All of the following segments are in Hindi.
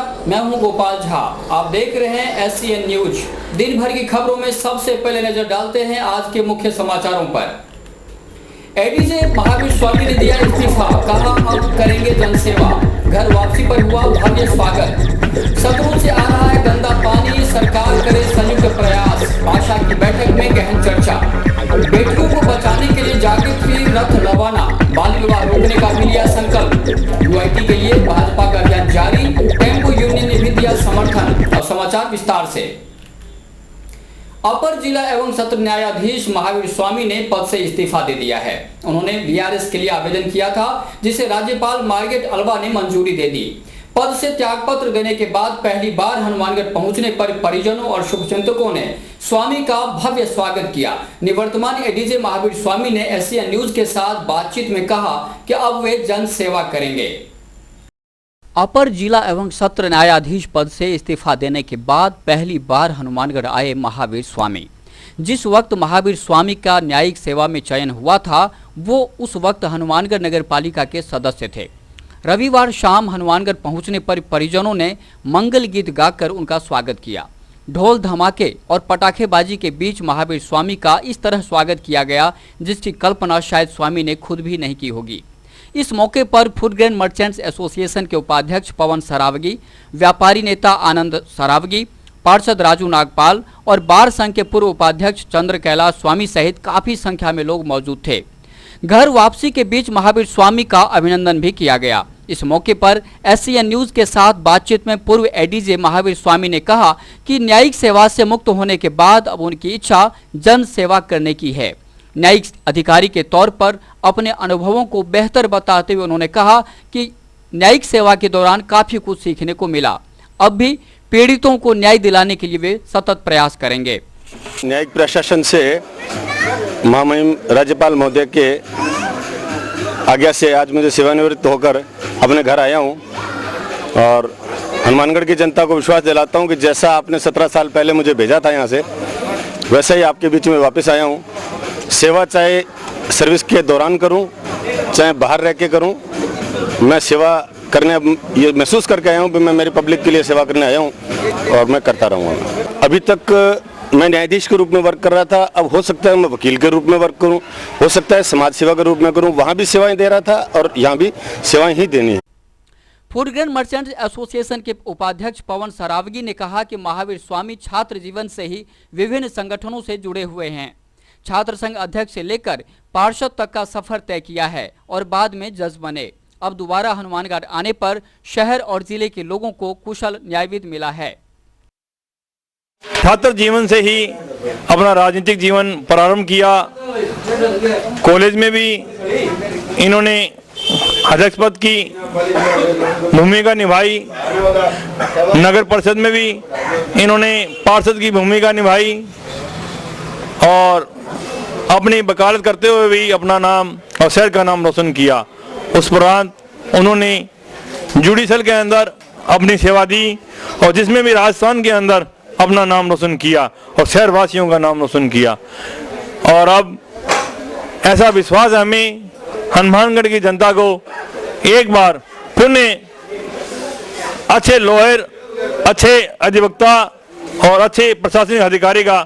नमस्कार, मैं हूं गोपाल झा। आप देख रहे हैं SCN न्यूज। दिन भर की खबरों में सबसे पहले नजर डालते हैं आज के मुख्य समाचारों पर। एडीजे महावीर स्वामी ने दिया इस्तीफा, कहा अब करेंगे जनसेवा। घर वापसी पर हुआ भव्य स्वागत। सतलुज से आ रहा है गंदा पानी, सरकार करे संयुक्त प्रयास। आशा की बैठक में गहन चर्चा। बेटियों को बचाने के लिए जागृति रथ रवाना, बाल विवाह रोकने का भी लिया संकल्प। यूआईटी के लिए भाजपा का अभियान जारी, टेम्पो यूनियन ने भी दिया समर्थन। अब समाचार विस्तार से। अपर जिला एवं सत्र न्यायाधीश महावीर स्वामी ने पद से इस्तीफा दे दिया है। उन्होंने VRS के लिए आवेदन किया था, जिसे राज्यपाल मार्गरेट अल्वा ने मंजूरी दे दी। पद से त्यागपत्र देने के बाद पहली बार हनुमानगढ़ पहुंचने पर परिजनों और शुभचिंतकों ने स्वामी का भव्य स्वागत किया। निवर्तमान एडीजे महावीर स्वामी ने SCN न्यूज के साथ बातचीत में कहा कि अब वे जन सेवा करेंगे। अपर जिला एवं सत्र न्यायाधीश पद से इस्तीफा देने के बाद पहली बार हनुमानगढ़ आए महावीर स्वामी। जिस वक्त महावीर स्वामी का न्यायिक सेवा में चयन हुआ था, वो उस वक्त हनुमानगढ़ नगर पालिका के सदस्य थे। रविवार शाम हनुमानगढ़ पहुंचने पर परिजनों ने मंगल गीत गाकर उनका स्वागत किया। ढोल धमाके और पटाखेबाजी के बीच महावीर स्वामी का इस तरह स्वागत किया गया, जिसकी कल्पना शायद स्वामी ने खुद भी नहीं की होगी। इस मौके पर फूड ग्रेन मर्चेंट्स एसोसिएशन के उपाध्यक्ष पवन सरावगी, व्यापारी नेता आनंद सरावगी, पार्षद राजू नागपाल और बार संघ के पूर्व उपाध्यक्ष चंद्र कैलाश स्वामी सहित काफी संख्या में लोग मौजूद थे। घर वापसी के बीच महावीर स्वामी का अभिनंदन भी किया गया। इस मौके पर SCN न्यूज के साथ बातचीत में पूर्व एडीजे महावीर स्वामी ने कहा कि न्यायिक सेवा से मुक्त होने के बाद अब उनकी इच्छा जन सेवा करने की है। न्यायिक अधिकारी के तौर पर अपने अनुभवों को बेहतर बताते हुए उन्होंने कहा कि न्यायिक सेवा के दौरान काफी कुछ सीखने को मिला। अब भी पीड़ितों को न्याय दिलाने के लिए वे सतत प्रयास करेंगे। न्यायिक प्रशासन से महामहिम राज्यपाल महोदय के आज्ञा से आज मुझे सेवानिवृत्त होकर अपने घर आया हूं और हनुमानगढ़ की जनता को विश्वास दिलाता हूं कि जैसा आपने 17 साल पहले मुझे भेजा था यहां से, वैसा ही आपके बीच में वापस आया हूं। सेवा चाहे सर्विस के दौरान करूं, चाहे बाहर रह के करूं, मैं सेवा करने ये महसूस करके आया हूं कि मैं मेरी पब्लिक के लिए सेवा करने आया हूं और मैं करता रहूँगा। अभी तक मैं न्यायाधीश के रूप में वर्क कर रहा था, अब हो सकता है मैं वकील के रूप में वर्क करूं, हो सकता है समाज सेवा के रूप में करूं। वहां भी सेवाएं दे रहा था और यहां भी सेवाएं ही देनी है। फूड ग्रेन मर्चेंट्स एसोसिएशन के उपाध्यक्ष पवन सरावगी ने कहा कि महावीर स्वामी छात्र जीवन से ही विभिन्न संगठनों से जुड़े हुए हैं। छात्र संघ अध्यक्ष से लेकर पार्षद तक का सफर तय किया है और बाद में जज बने। अब दोबारा हनुमानगढ़ आने पर शहर और जिले के लोगों को कुशल न्यायविद मिला है। छात्र जीवन से ही अपना राजनीतिक जीवन प्रारंभ किया। कॉलेज में भी इन्होंने अध्यक्ष पद की भूमिका निभाई। नगर परिषद में भी इन्होंने पार्षद की भूमिका निभाई और अपनी वकालत करते हुए भी अपना नाम और शहर का नाम रोशन किया। उस उपरांत उन्होंने जुडिशल के अंदर अपनी सेवा दी और जिसमें भी राजस्थान के अंदर अपना नाम रोशन किया और शहर वासियों का नाम रोशन किया। और अब ऐसा विश्वास है हमें हनुमानगढ़ की जनता को एक बार पुनः अच्छे लॉयर, अच्छे अधिवक्ता और अच्छे प्रशासनिक अधिकारी का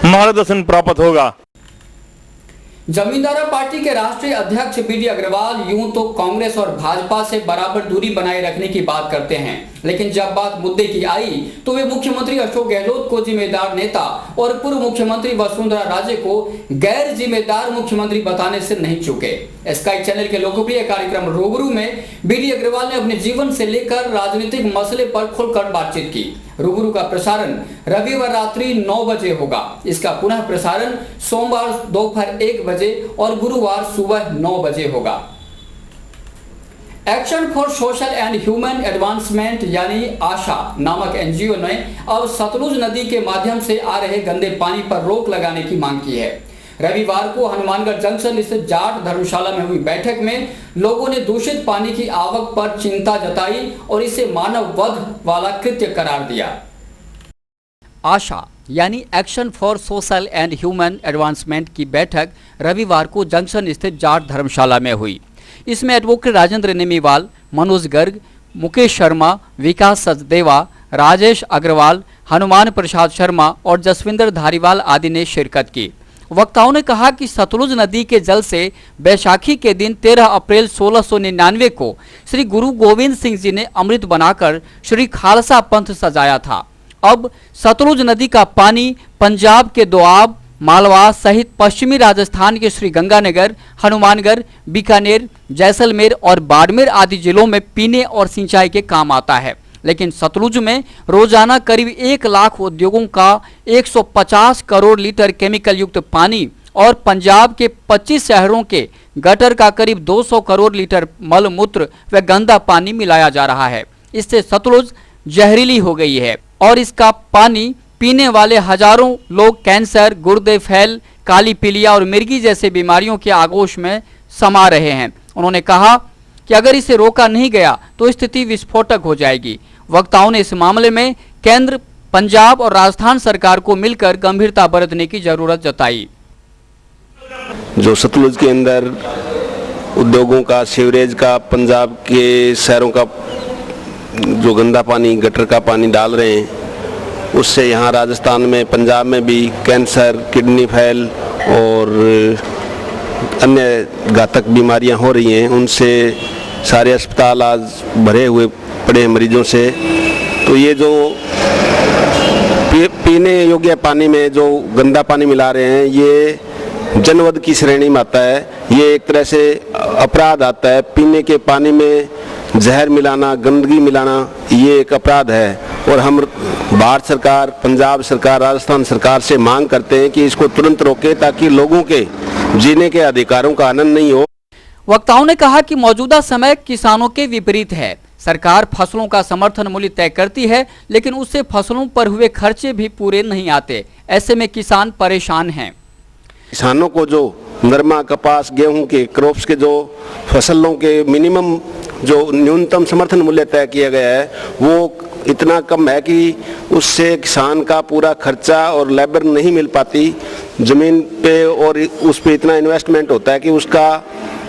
मार्गदर्शन प्राप्त होगा। जमींदारा पार्टी के राष्ट्रीय अध्यक्ष BD अग्रवाल यूं तो कांग्रेस और भाजपा से बराबर दूरी बनाए रखने की बात करते हैं, लेकिन जब बात मुद्दे की आई तो वे मुख्यमंत्री अशोक गहलोत को जिम्मेदार नेता और पूर्व मुख्यमंत्री वसुंधरा राजे को गैर जिम्मेदार मुख्यमंत्री बताने से नहीं चूके। स्काई चैनल के लोकप्रिय कार्यक्रम रूबरू में BD अग्रवाल ने अपने जीवन से लेकर राजनीतिक मसले पर खुलकर बातचीत की। रूबरू का प्रसारण रविवार रात्रि 9 बजे होगा। इसका पुनः प्रसारण सोमवार दोपहर 1 बजे और गुरुवार सुबह 9 बजे होगा। Action for social and human advancement यानी आशा नामक NGO ने अब सतलुज नदी के माध्यम से आ रहे गंदे पानी पर रोक लगाने की मांग की है। रविवार को हनुमानगढ़ जंक्शन स्थित जाट धर्मशाला में हुई बैठक में लोगों ने दूषित पानी की आवक पर चिंता जताई और इसे मानव वध वाला कृत्य करार दिया। आशा यानी action for social and human advancement की बैठक रविवार को जंक्शन स्थित जाट धर्मशाला में हुई। इसमें एडवोकेट राजेंद्र नेमीवाल, मनोज गर्ग, मुकेश शर्मा, विकास सचदेवा, राजेश अग्रवाल, हनुमान प्रसाद शर्मा और जसविंदर धारीवाल आदि ने शिरकत की। वक्ताओं ने कहा कि सतलुज नदी के जल से बैसाखी के दिन 13 अप्रैल 1699 को श्री गुरु गोविंद सिंह जी ने अमृत बनाकर श्री खालसा पंथ सजाया था। अब सतलुज नदी का पानी पंजाब के दोआब, मालवा सहित पश्चिमी राजस्थान के श्री गंगानगर, हनुमानगढ़, बीकानेर, जैसलमेर और बाड़मेर आदि जिलों में पीने और सिंचाई के काम आता है। लेकिन सतलुज में रोजाना करीब 1 लाख उद्योगों का 150 करोड़ लीटर केमिकल युक्त पानी और पंजाब के 25 शहरों के गटर का करीब 200 करोड़ लीटर मल मूत्र व गंदा पानी मिलाया जा रहा है। इससे सतलुज जहरीली हो गई है और इसका पानी पीने वाले हजारों लोग कैंसर, गुर्दे फैल, काली पीलिया और मिर्गी जैसे बीमारियों के आगोश में समा रहे हैं। उन्होंने कहा कि अगर इसे रोका नहीं गया तो स्थिति विस्फोटक हो जाएगी। वक्ताओं ने इस मामले में केंद्र, पंजाब और राजस्थान सरकार को मिलकर गंभीरता बरतने की जरूरत जताई। जो सतलुज के अंदर उद्योगों का, सीवरेज का, पंजाब के शहरों का जो गंदा पानी, गटर का पानी डाल रहे हैं, उससे यहाँ राजस्थान में, पंजाब में भी कैंसर, किडनी फेल और अन्य घातक बीमारियाँ हो रही हैं। उनसे सारे अस्पताल आज भरे हुए पड़े हैं मरीजों से। तो ये जो पीने योग्य पानी में जो गंदा पानी मिला रहे हैं, ये जनवध की श्रेणी में आता है। ये एक तरह से अपराध आता है। पीने के पानी में जहर मिलाना, गंदगी मिलाना, ये एक अपराध है। और हम भारत सरकार, पंजाब सरकार, राजस्थान सरकार से मांग करते हैं कि इसको तुरंत रोके ताकि लोगों के जीने के अधिकारों का आनंद नहीं हो। वक्ताओं ने कहा कि मौजूदा समय किसानों के विपरीत है। सरकार फसलों का समर्थन मूल्य तय करती है, लेकिन उससे फसलों पर हुए खर्चे भी पूरे नहीं आते। ऐसे में किसान परेशान हैं। किसानों को जो नरमा, कपास, गेहूं के क्रॉप्स के जो फसलों के मिनिमम जो न्यूनतम समर्थन मूल्य तय किया गया है, वो इतना कम है कि उससे किसान का पूरा खर्चा और लेबर नहीं मिल पाती ज़मीन पे, और उस पे इतना इन्वेस्टमेंट होता है कि उसका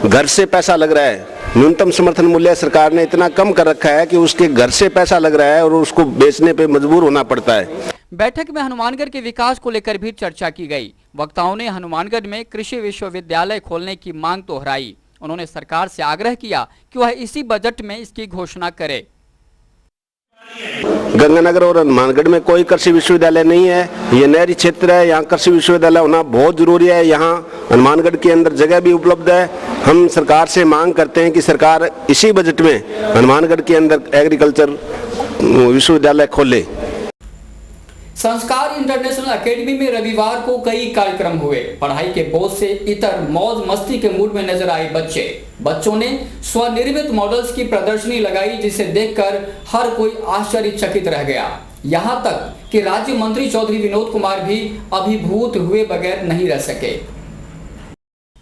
घर से पैसा लग रहा है। न्यूनतम समर्थन मूल्य सरकार ने इतना कम कर रखा है कि उसके घर से पैसा लग रहा है और उसको बेचने पे मजबूर होना पड़ता है। बैठक में हनुमानगढ़ के विकास को लेकर भी चर्चा की गई। वक्ताओं ने हनुमानगढ़ में कृषि विश्वविद्यालय खोलने की मांग दोहराई। उन्होंने सरकार से आग्रह किया कि वह इसी बजट में इसकी घोषणा करे। गंगानगर और हनुमानगढ़ में कोई कृषि विश्वविद्यालय नहीं है। ये नहरी क्षेत्र है, यहाँ कृषि विश्वविद्यालय होना बहुत जरूरी है। यहाँ हनुमानगढ़ के अंदर जगह भी उपलब्ध है। हम सरकार से मांग करते हैं कि सरकार इसी बजट में हनुमानगढ़ के अंदर एग्रीकल्चर विश्वविद्यालय खोले। संस्कार इंटरनेशनल एकेडमी में रविवार को कई कार्यक्रम हुए। पढ़ाई के बोझ से इतर मौज मस्ती के मूड में नजर आए बच्चों ने स्वनिर्मित मॉडल्स की प्रदर्शनी लगाई, जिसे देखकर हर कोई आश्चर्यचकित रह गया। यहां तक कि राज्य मंत्री चौधरी विनोद कुमार भी अभिभूत हुए बगैर नहीं रह सके।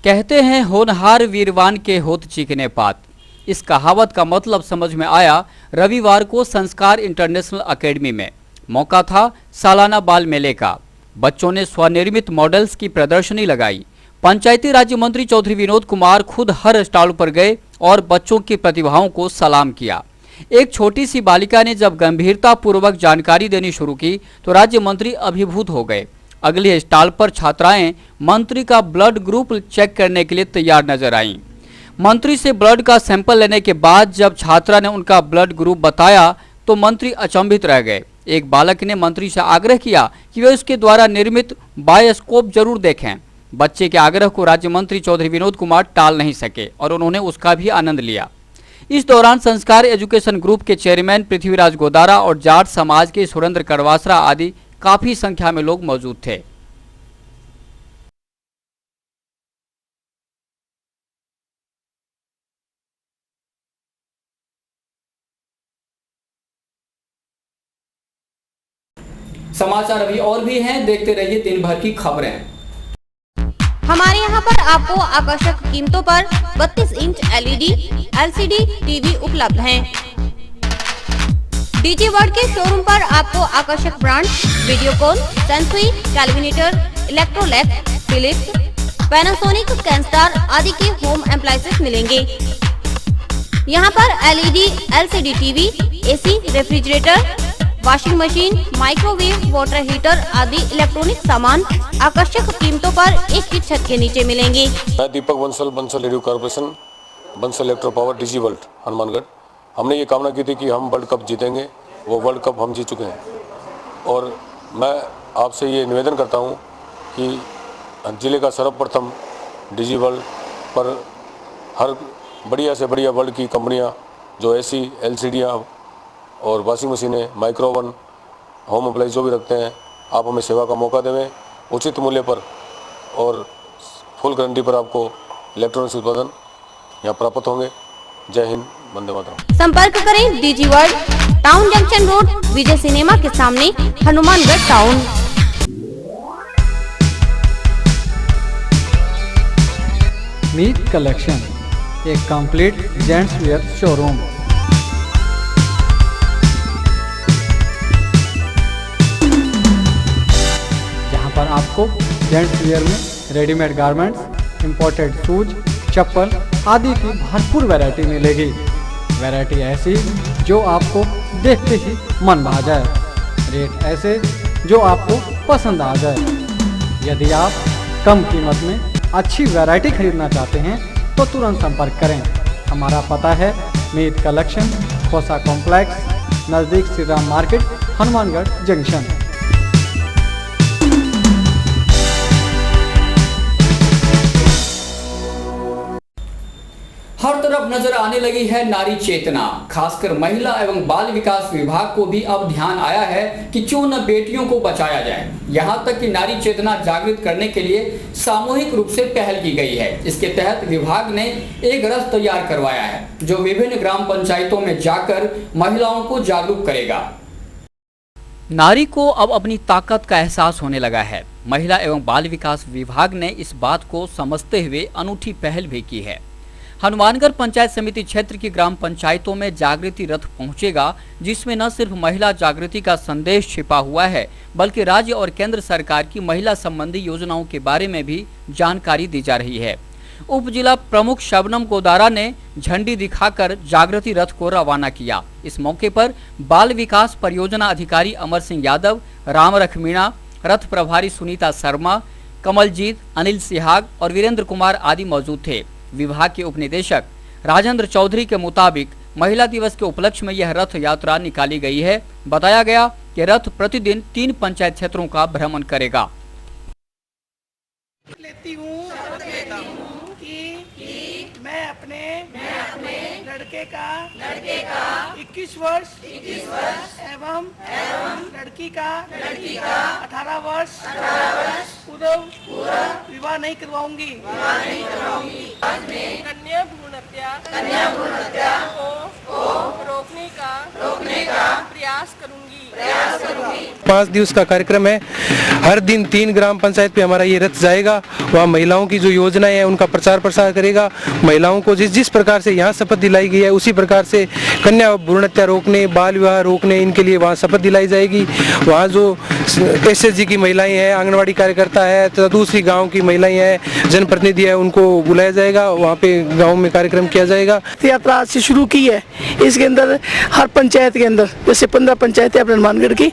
कहते हैं होनहार वीरवान के होत चीकने पात। इस कहावत का मतलब समझ में आया रविवार को संस्कार इंटरनेशनल एकेडमी में। मौका था सालाना बाल मेले का। बच्चों ने स्वनिर्मित मॉडल्स की प्रदर्शनी लगाई। पंचायती राज्य मंत्री चौधरी विनोद कुमार खुद हर स्टॉल पर गए और बच्चों की प्रतिभाओं को सलाम किया। एक छोटी सी बालिका ने जब गंभीरता पूर्वक जानकारी देनी शुरू की तो राज्य मंत्री अभिभूत हो गए। अगले स्टॉल पर छात्राएं मंत्री का ब्लड ग्रुप चेक करने के लिए तैयार नजर आईं। मंत्री से ब्लड का सैंपल लेने के बाद जब छात्रा ने उनका ब्लड ग्रुप बताया तो मंत्री अचंभित रह गए। एक बालक ने मंत्री से आग्रह किया कि वे उसके द्वारा निर्मित बायोस्कोप जरूर देखें। बच्चे के आग्रह को राज्य मंत्री चौधरी विनोद कुमार टाल नहीं सके और उन्होंने उसका भी आनंद लिया। इस दौरान संस्कार एजुकेशन ग्रुप के चेयरमैन पृथ्वीराज गोदारा और जाट समाज के सुरेंद्र कड़वासरा आदि काफी संख्या में लोग मौजूद थे। समाचार अभी और भी हैं, देखते रहिए दिन भर की खबरें। हमारे यहाँ पर आपको आकर्षक कीमतों पर 32 इंच LED, LCD टीवी उपलब्ध हैं। डीजी वर्ल्ड के शोरूम पर आपको आकर्षक brand Videocon, Sansui, Kelvinator, Electrolux, Philips, Panasonic, Kenstar आदि के होम एप्लायंसेस मिलेंगे। यहाँ पर LED, LCD TV, AC, refrigerator, washing machine, microwave, water heater आदि इलेक्ट्रॉनिक सामान आकर्षक कीमतों पर एक ही छत के नीचे मिलेंगे। मैं Deepak Bansal radio corporation, Bansal electro power, DG world, Hanumangarh. हमने ये कामना की थी कि हम वर्ल्ड कप जीतेंगे, वो वर्ल्ड कप हम जीत चुके हैं। और मैं आपसे ये निवेदन करता हूँ कि जिले का सर्वप्रथम डीजी वर्ल्ड पर हर बढ़िया से बढ़िया वर्ल्ड की कंपनियाँ जो AC, LCD और वॉशिंग मशीनें, माइक्रो ओवन, होम अप्लाइंस जो भी रखते हैं, आप हमें सेवा का मौका देवें उचित मूल्य पर और फुल गारंटी पर आपको इलेक्ट्रॉनिक्स उत्पादन यहाँ प्राप्त होंगे। जय हिंद, वंदे मातरम। संपर्क करें DG world, town junction road, Vijay cinema के सामने, हनुमानगढ़ टाउन। मीत कलेक्शन, एक कंप्लीट जेंट्स वेयर शोरूम। जहां पर आपको जेंट्स वेयर में readymade garments, imported shoes, chappal आदि की भरपूर वैरायटी मिलेगी। वैरायटी ऐसी जो आपको देखते ही मन भा जाए, रेट ऐसे जो आपको पसंद आ जाए। यदि आप कम कीमत में अच्छी वैरायटी खरीदना चाहते हैं तो तुरंत संपर्क करें। हमारा पता है मीत कलेक्शन, खोसा कॉम्प्लेक्स, नज़दीक श्री राम मार्केट, हनुमानगढ़ जंक्शन। हर तरफ नजर आने लगी है नारी चेतना। खासकर महिला एवं बाल विकास विभाग को भी अब ध्यान आया है कि क्यों न बेटियों को बचाया जाए। यहाँ तक कि नारी चेतना जागृत करने के लिए सामूहिक रूप से पहल की गई है। इसके तहत विभाग ने एक रथ तैयार करवाया है जो विभिन्न ग्राम पंचायतों में जाकर महिलाओं को जागरूक करेगा। नारी को अब अपनी ताकत का एहसास होने लगा है। महिला एवं बाल विकास विभाग ने इस बात को समझते हुए अनूठी पहल भी की है। हनुमानगढ़ पंचायत समिति क्षेत्र की ग्राम पंचायतों में जागृति रथ पहुंचेगा, जिसमें न सिर्फ महिला जागृति का संदेश छिपा हुआ है बल्कि राज्य और केंद्र सरकार की महिला संबंधी योजनाओं के बारे में भी जानकारी दी जा रही है। उप जिला प्रमुख शबनम गोदारा ने झंडी दिखाकर जागृति रथ को रवाना किया। इस मौके पर बाल विकास परियोजना अधिकारी अमर सिंह यादव, राम रखमीणा, रथ प्रभारी सुनीता शर्मा, कमलजीत, अनिल सिहाग और वीरेंद्र कुमार आदि मौजूद थे। विभाग के उप निदेशक राजेंद्र चौधरी के मुताबिक महिला दिवस के उपलक्ष्य में यह रथ यात्रा निकाली गई है। बताया गया कि रथ प्रतिदिन 3 पंचायत क्षेत्रों का भ्रमण करेगा। लेती हूँ कि मैं अपने लड़के का 21 वर्ष एवं लड़की का 18 वर्ष पूर्व विवाह नहीं करवाऊंगी। कन्या भ्रूण हत्या को रोकने का प्रयास करूंगी। 5 दिवस का कार्यक्रम है। हर दिन 3 ग्राम पंचायत पे हमारा ये रथ जाएगा। वहाँ महिलाओं की जो योजनाएं हैं उनका प्रचार प्रसार करेगा। महिलाओं को जिस प्रकार से यहाँ शपथ दिलाई गई है उसी प्रकार से कन्या भ्रूण हत्या रोकने, बाल विवाह रोकने, इनके लिए वहाँ शपथ दिलाई जाएगी। वहाँ जो SSG की महिलाएं हैं, आंगनवाड़ी कार्यकर्ता है तथा दूसरी गाँव की महिलाएं हैं, जनप्रतिनिधि है, उनको बुलाया जाएगा। वहाँ पे गाँव में कार्यक्रम किया जाएगा। यात्रा आज से शुरू की है। इसके अंदर हर पंचायत के अंदर जैसे 15 पंचायतें अपने हनुमानगढ़ की,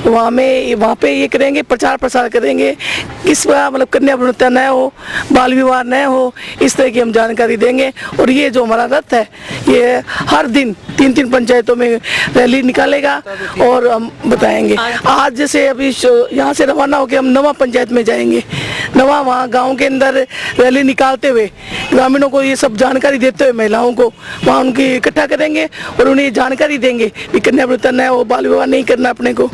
वहाँ पे ये करेंगे, प्रचार प्रसार करेंगे। किस मतलब कन्या भ्रूण हत्या न हो, बाल विवाह न हो, इस तरह की हम जानकारी देंगे। और ये जो हमारा रथ है ये हर दिन 3 पंचायतों में रैली निकालेगा और हम बताएंगे। आज जैसे अभी यहाँ से रवाना होकर हम नवा पंचायत में जाएंगे। नवा वहाँ गाँव के अंदर रैली निकालते हुए ग्रामीणों को ये सब जानकारी देते हुए महिलाओं को वहाँ उनकी इकट्ठा करेंगे और उन्हें जानकारी देंगे कि कन्या भ्रूण हत्या न हो, बाल विवाह नहीं करना अपने को।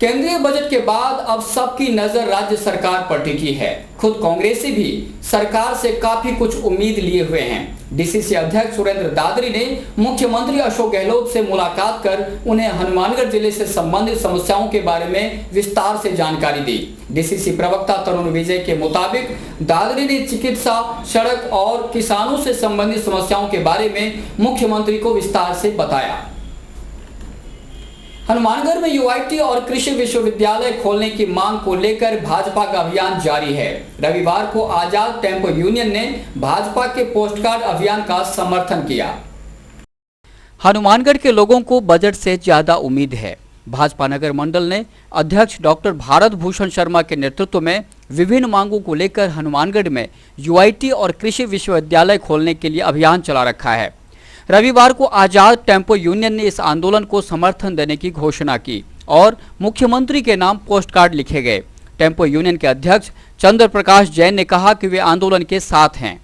केंद्रीय बजट के बाद अब सबकी नजर राज्य सरकार पर टिकी है। खुद कांग्रेसी भी सरकार से काफी कुछ उम्मीद लिए हुए हैं। डीसीसी अध्यक्ष सुरेंद्र दादरी ने मुख्यमंत्री अशोक गहलोत से मुलाकात कर उन्हें हनुमानगढ़ जिले से संबंधित समस्याओं के बारे में विस्तार से जानकारी दी। डीसीसी प्रवक्ता तरुण विजय के मुताबिक दादरी ने चिकित्सा, सड़क और किसानों से संबंधित समस्याओं के बारे में मुख्यमंत्री को विस्तार से बताया। हनुमानगढ़ में यूआईटी और कृषि विश्वविद्यालय खोलने की मांग को लेकर भाजपा का अभियान जारी है। रविवार को आजाद टेम्पो यूनियन ने भाजपा के पोस्टकार्ड अभियान का समर्थन किया। हनुमानगढ़ के लोगों को बजट से ज्यादा उम्मीद है। भाजपा नगर मंडल ने अध्यक्ष डॉक्टर भारत भूषण शर्मा के नेतृत्व में विभिन्न मांगों को लेकर हनुमानगढ़ में यूआईटी और कृषि विश्वविद्यालय खोलने के लिए अभियान चला रखा है। रविवार को आजाद टेम्पो यूनियन ने इस आंदोलन को समर्थन देने की घोषणा की और मुख्यमंत्री के नाम पोस्टकार्ड लिखे गए। टेम्पो यूनियन के अध्यक्ष चंद्र प्रकाश जैन ने कहा कि वे आंदोलन के साथ हैं।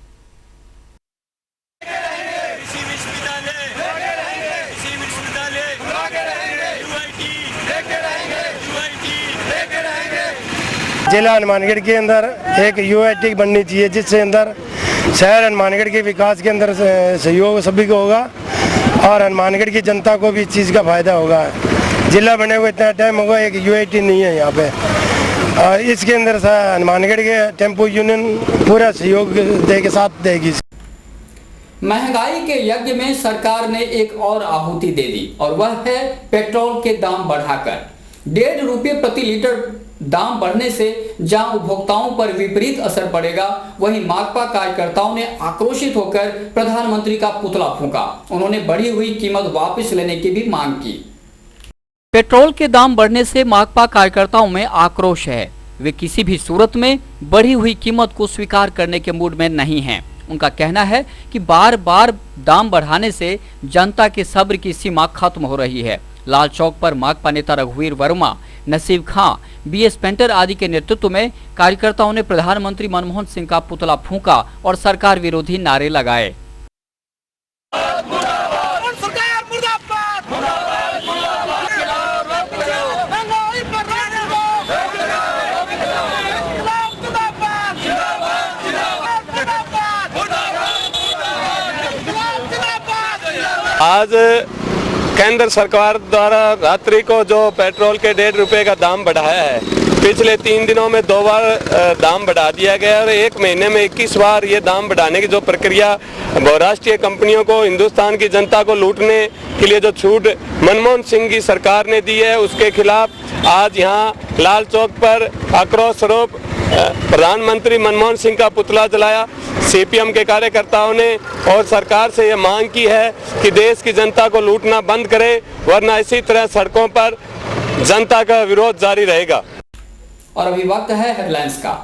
जिला हनुमानगढ़ के अंदर एक यूआईटी बननी चाहिए, जिससे अंदर शहर हनुमानगढ़ के विकास के अंदर सहयोग सभी को होगा और हनुमानगढ़ की जनता को भी इस चीज़ का फायदा होगा। जिला बने हुए इतना टाइम होगा, एक यूआईटी नहीं है यहाँ पे, और इसके अंदर हनुमानगढ़ के टेम्पो यूनियन पूरा सहयोग दे के साथ देगी। महंगाई के यज्ञ में सरकार ने एक और आहुति दे दी और वह है पेट्रोल के दाम बढ़ाकर 1.5 रुपये प्रति लीटर दाम बढ़ने से जहां उपभोक्ताओं पर विपरीत असर पड़ेगा, वहीं माकपा कार्यकर्ताओं ने आक्रोशित होकर प्रधानमंत्री का पुतला फूंका। उन्होंने बढ़ी हुई कीमत वापस लेने की भी मांग की। पेट्रोल के दाम बढ़ने से माकपा कार्यकर्ताओं में आक्रोश है। वे किसी भी सूरत में बढ़ी हुई कीमत को स्वीकार करने के मूड में नहीं हैं। उनका कहना है कि बार बार दाम बढ़ाने से जनता के सब्र की सीमा खत्म हो रही है। लाल चौक पर माकपा नेता रघुवीर वर्मा, नसीब खां, बीएस पेंटर आदि के नेतृत्व में कार्यकर्ताओं ने प्रधानमंत्री मनमोहन सिंह का पुतला फूंका और सरकार विरोधी नारे लगाए। आज केंद्र सरकार द्वारा रात्रि को जो पेट्रोल के 1.5 रुपये का दाम बढ़ाया है, पिछले 3 दिनों में 2 बार दाम बढ़ा दिया गया और 1 महीने में 21 बार ये दाम बढ़ाने की जो प्रक्रिया बहुराष्ट्रीय कंपनियों को, हिंदुस्तान की जनता को लूटने के लिए जो छूट मनमोहन सिंह की सरकार ने दी है, उसके खिलाफ आज यहाँ लाल चौक पर आक्रोश स्वरूप प्रधानमंत्री मनमोहन सिंह का पुतला जलाया। सीपीएम के कार्यकर्ताओं ने और सरकार से ये मांग की है कि देश की जनता को लूटना बंद करे, वरना इसी तरह सड़कों पर जनता का विरोध जारी रहेगा। और अभी वक्त है हेडलाइंस का।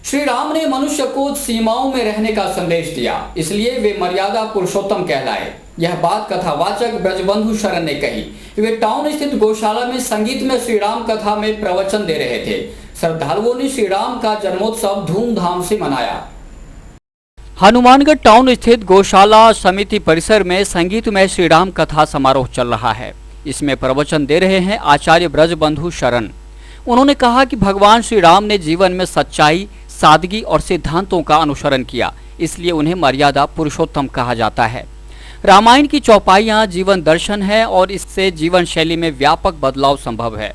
श्री राम ने मनुष्य को सीमाओं में रहने का संदेश दिया, इसलिए वे मर्यादा पुरुषोत्तम कहलाए। यह बात कथावाचक ब्रजबंधु शरण ने कही। वे टाउन स्थित गौशाला में संगीत में श्री राम कथा में प्रवचन दे रहे थे। श्रद्धालुओं ने श्री राम का जन्मोत्सव धूमधाम से मनाया। हनुमानगढ़ टाउन स्थित गौशाला समिति परिसर में संगीत में श्री राम कथा समारोह चल रहा है। इसमें प्रवचन दे रहे हैं आचार्य ब्रजबंधु शरण। उन्होंने कहा कि भगवान श्री राम ने जीवन में सच्चाई, सादगी और सिद्धांतों का अनुसरण किया, इसलिए उन्हें मर्यादा पुरुषोत्तम कहा जाता है। रामायण की चौपाइयाँ जीवन दर्शन है और इससे जीवन शैली में व्यापक बदलाव संभव है।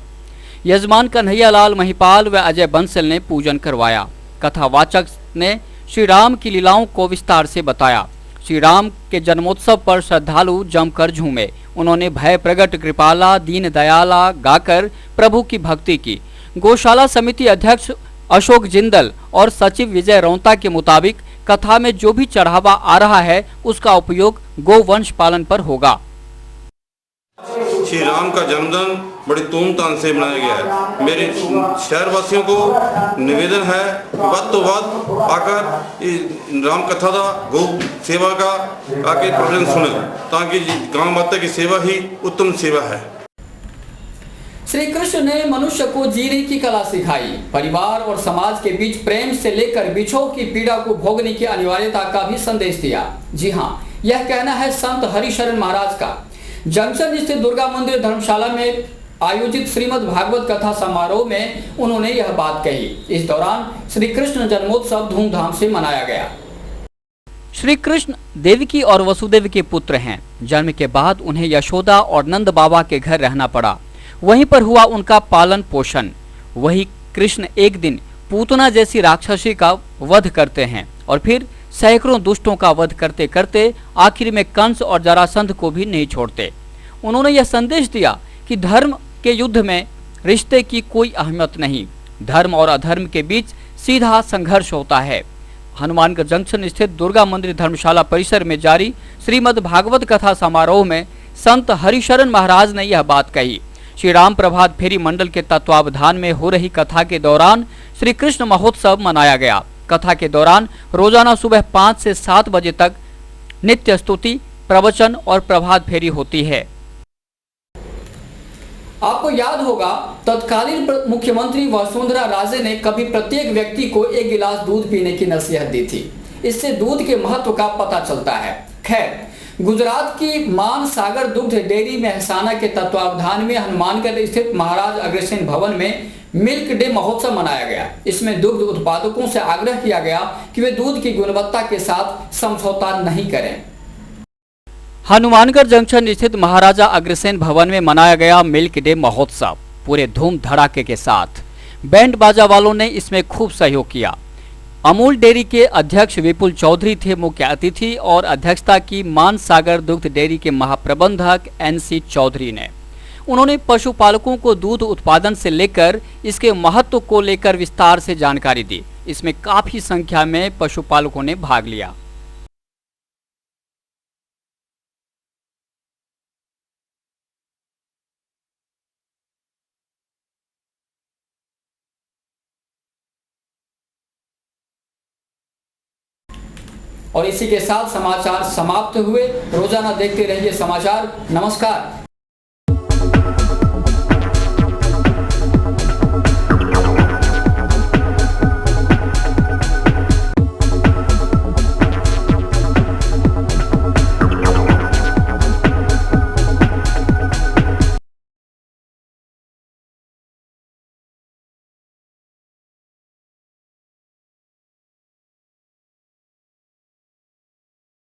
यजमान कन्हैयालाल महिपाल व अजय बंसल ने पूजन करवाया। कथावाचक ने श्री राम की लीलाओं को विस्तार से बताया। श्री राम के जन्मोत्सव पर श्रद्धालु जमकर झूमे। उन्होंने भय प्रगट कृपाला दीन दयाला गाकर प्रभु की भक्ति की। गौशाला समिति अध्यक्ष अशोक जिंदल और सचिव विजय रौंता के मुताबिक कथा में जो भी चढ़ावा आ रहा है उसका उपयोग गोवंश पालन पर होगा। श्री राम का जन्मदिन बड़ी धूमधाम से मनाया गया है। मेरे शहरवासियों को निवेदन है ਵੱਧ ਤੋਂ ਵੱਧ आकर राम कथा का गौ सेवा का आके प्रवचन सुने ताकि गांव माता की सेवा ही उत्तम सेवा है। श्री कृष्ण ने मनुष्य को जीने की कला सिखाई। परिवार और समाज के बीच प्रेम से लेकर बिछोह की पीड़ा को भोगने की अनिवार्यता का भी संदेश दिया। जी हाँ, यह कहना है संत हरिशरण महाराज का। जंक्शन स्थित दुर्गा मंदिर धर्मशाला में आयोजित श्रीमद् भागवत कथा समारोह में उन्होंने यह बात कही। इस दौरान श्री कृष्ण जन्मोत्सव धूमधाम से मनाया गया। श्री कृष्ण देवकी और वसुदेव के पुत्र हैं। जन्म के बाद उन्हें यशोदा और नंद बाबा के घर रहना पड़ा। वहीं पर हुआ उनका पालन पोषण। वही कृष्ण एक दिन पूतना जैसी राक्षसी का वध करते हैं और फिर सैकड़ों दुष्टों का वध करते करते आखिर में कंस और जरासंध को भी नहीं छोड़ते। उन्होंने यह संदेश दिया कि धर्म के युद्ध में रिश्ते की कोई अहमियत नहीं, धर्म और अधर्म के बीच सीधा संघर्ष होता है। हनुमानगढ़ जंक्शन स्थित दुर्गा मंदिर धर्मशाला परिसर में जारी श्रीमद् भागवत कथा समारोह में संत हरिशरण महाराज ने यह बात कही। श्री राम प्रभात फेरी मंडल के तत्वावधान में हो रही कथा के दौरान श्री कृष्ण महोत्सव मनाया गया। कथा के दौरान रोजाना सुबह 5 से 7 बजे तक नित्य स्तुति, प्रवचन और प्रभात फेरी होती है। आपको याद होगा तत्कालीन मुख्यमंत्री वसुंधरा राजे ने कभी प्रत्येक व्यक्ति को 1 गिलास दूध पीने की नसीहत दी थी। इससे दूध के महत्व का पता चलता है। खैर, गुजरात की मान सागर दुग्ध डेयरी मेहसाना के तत्वावधान में हनुमानगढ़ स्थित महाराज अग्रसेन भवन में मिल्क डे महोत्सव मनाया गया। इसमें दुग्ध उत्पादकों से आग्रह किया गया कि वे दूध की गुणवत्ता के साथ समझौता नहीं करें। हनुमानगढ़ जंक्शन स्थित महाराजा अग्रसेन भवन में मनाया गया मिल्क डे महोत्सव पूरे धूम धड़ाके के साथ। बैंड बाजा वालों ने इसमें खूब सहयोग किया। अमूल डेयरी के अध्यक्ष विपुल चौधरी थे मुख्य अतिथि और अध्यक्षता की मान सागर दुग्ध डेयरी के महाप्रबंधक NC चौधरी ने। उन्होंने पशुपालकों को दूध उत्पादन से लेकर इसके महत्व को लेकर विस्तार से जानकारी दी। इसमें काफी संख्या में पशुपालकों ने भाग लिया। और इसी के साथ समाचार समाप्त हुए। रोजाना देखते रहिए समाचार। नमस्कार।